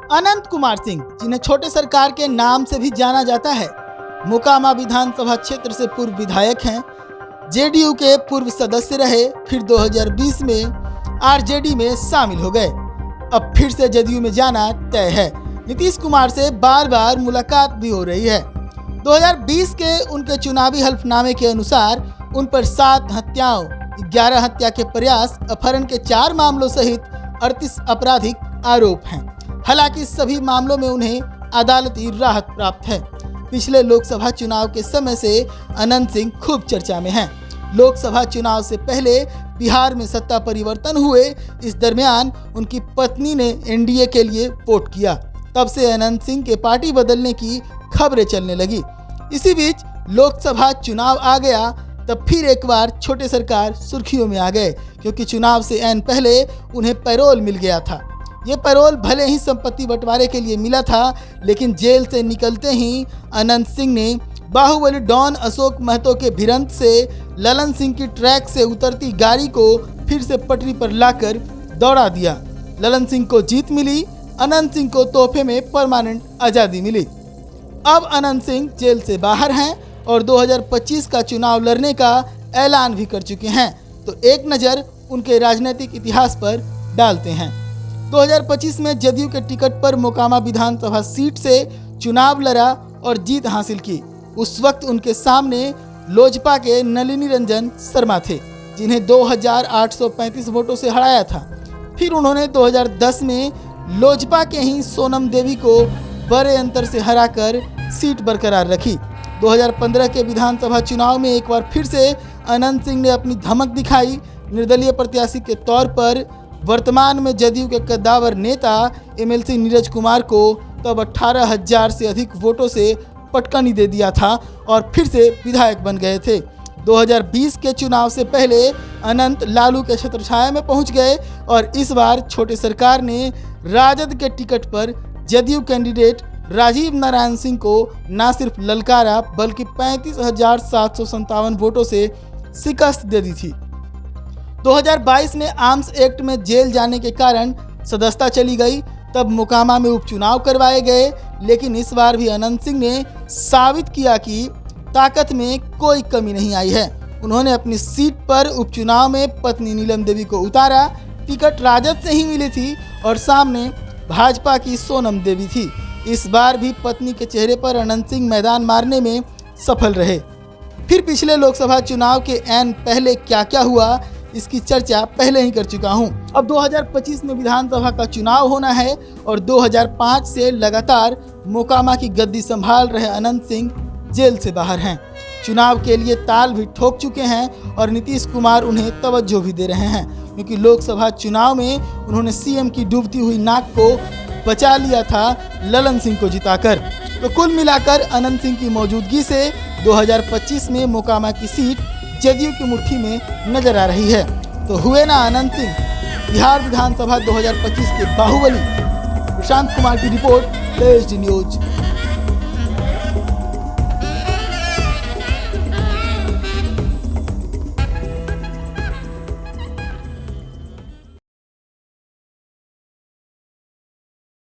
अनंत कुमार सिंह, जिन्हें छोटे सरकार के नाम से भी जाना जाता है, मोकामा विधानसभा क्षेत्र से पूर्व विधायक हैं। जेडीयू के पूर्व सदस्य रहे, फिर 2020 में आरजेडी में शामिल हो गए। अब फिर से जदयू में जाना तय है। नीतीश कुमार से बार बार मुलाकात भी हो रही है। 2020 के उनके चुनावी हल्फनामे के अनुसार उन पर 7 हत्याओं, 11 हत्या के प्रयास, अपहरण के 4 मामलों सहित 38 आपराधिक आरोप हैं। हालांकि सभी मामलों में उन्हें अदालती राहत प्राप्त है। पिछले लोकसभा चुनाव के समय से अनंत सिंह खूब चर्चा में हैं। लोकसभा चुनाव से पहले बिहार में सत्ता परिवर्तन हुए, इस दरमियान उनकी पत्नी ने एनडीए के लिए वोट किया। तब से अनंत सिंह के पार्टी बदलने की खबरें चलने लगी। इसी बीच लोकसभा चुनाव आ गया, तब फिर एक बार छोटे सरकार सुर्खियों में आ गए, क्योंकि चुनाव से ऐन पहले उन्हें पैरोल मिल गया था। ये पैरोल भले ही संपत्ति बंटवारे के लिए मिला था, लेकिन जेल से निकलते ही अनंत सिंह ने बाहुबली डॉन अशोक महतो के भिरंत से ललन सिंह की ट्रैक से उतरती गाड़ी को फिर से पटरी पर लाकर दौड़ा दिया। ललन सिंह को जीत मिली, अनंत सिंह को तोहफे में परमानेंट आज़ादी मिली। अब अनंत सिंह जेल से बाहर हैं और 2025 का चुनाव लड़ने का ऐलान भी कर चुके हैं। तो एक नज़र उनके राजनीतिक इतिहास पर डालते हैं। 2025 में जदयू के टिकट पर मोकामा विधानसभा सीट से चुनाव लड़ा और जीत हासिल की। उस वक्त उनके सामने लोजपा के नलिनी रंजन शर्मा थे, जिन्हें 2835 वोटों से हराया था। फिर उन्होंने 2010 में लोजपा के ही सोनम देवी को बड़े अंतर से हराकर सीट बरकरार रखी। 2015 के विधानसभा चुनाव में एक बार फिर से अनंत सिंह ने अपनी धमक दिखाई। निर्दलीय प्रत्याशी के तौर पर वर्तमान में जदयू के कद्दावर नेता एमएलसी नीरज कुमार को तब 18,000 से अधिक वोटों से पटकनी दे दिया था और फिर से विधायक बन गए थे। 2020 के चुनाव से पहले अनंत लालू के छत्रछाया में पहुंच गए और इस बार छोटे सरकार ने राजद के टिकट पर जदयू कैंडिडेट राजीव नारायण सिंह को न सिर्फ ललकारा, बल्कि 35,757 वोटों से शिकस्त दे दी थी। 2022 में आर्म्स एक्ट में जेल जाने के कारण सदस्यता चली गई। तब मोकामा में उपचुनाव करवाए गए, लेकिन इस बार भी अनंत सिंह ने साबित किया कि ताकत में कोई कमी नहीं आई है। उन्होंने अपनी सीट पर उपचुनाव में पत्नी नीलम देवी को उतारा। टिकट राजद से ही मिली थी और सामने भाजपा की सोनम देवी थी। इस बार भी पत्नी के चेहरे पर अनंत सिंह मैदान मारने में सफल रहे। फिर पिछले लोकसभा चुनाव के ऐन पहले क्या क्या हुआ, इसकी चर्चा पहले ही कर चुका हूं। अब 2025 में विधानसभा का चुनाव होना है और 2005 से लगातार मोकामा की गद्दी संभाल रहे अनंत सिंह जेल से बाहर हैं। चुनाव के लिए ताल भी ठोक चुके हैं और नीतीश कुमार उन्हें तवज्जो भी दे रहे हैं, क्योंकि लोकसभा चुनाव में उन्होंने सीएम की डूबती हुई नाक को बचा लिया था ललन सिंह को जिताकर। तो कुल मिलाकर अनंत सिंह की मौजूदगी से 2025 में मोकामा की सीट जदयू की मुट्ठी में नजर आ रही है। तो हुए ना अनंत सिंह बिहार विधानसभा 2025 के बाहुबली। प्रशांत कुमार की रिपोर्ट, तेज न्यूज।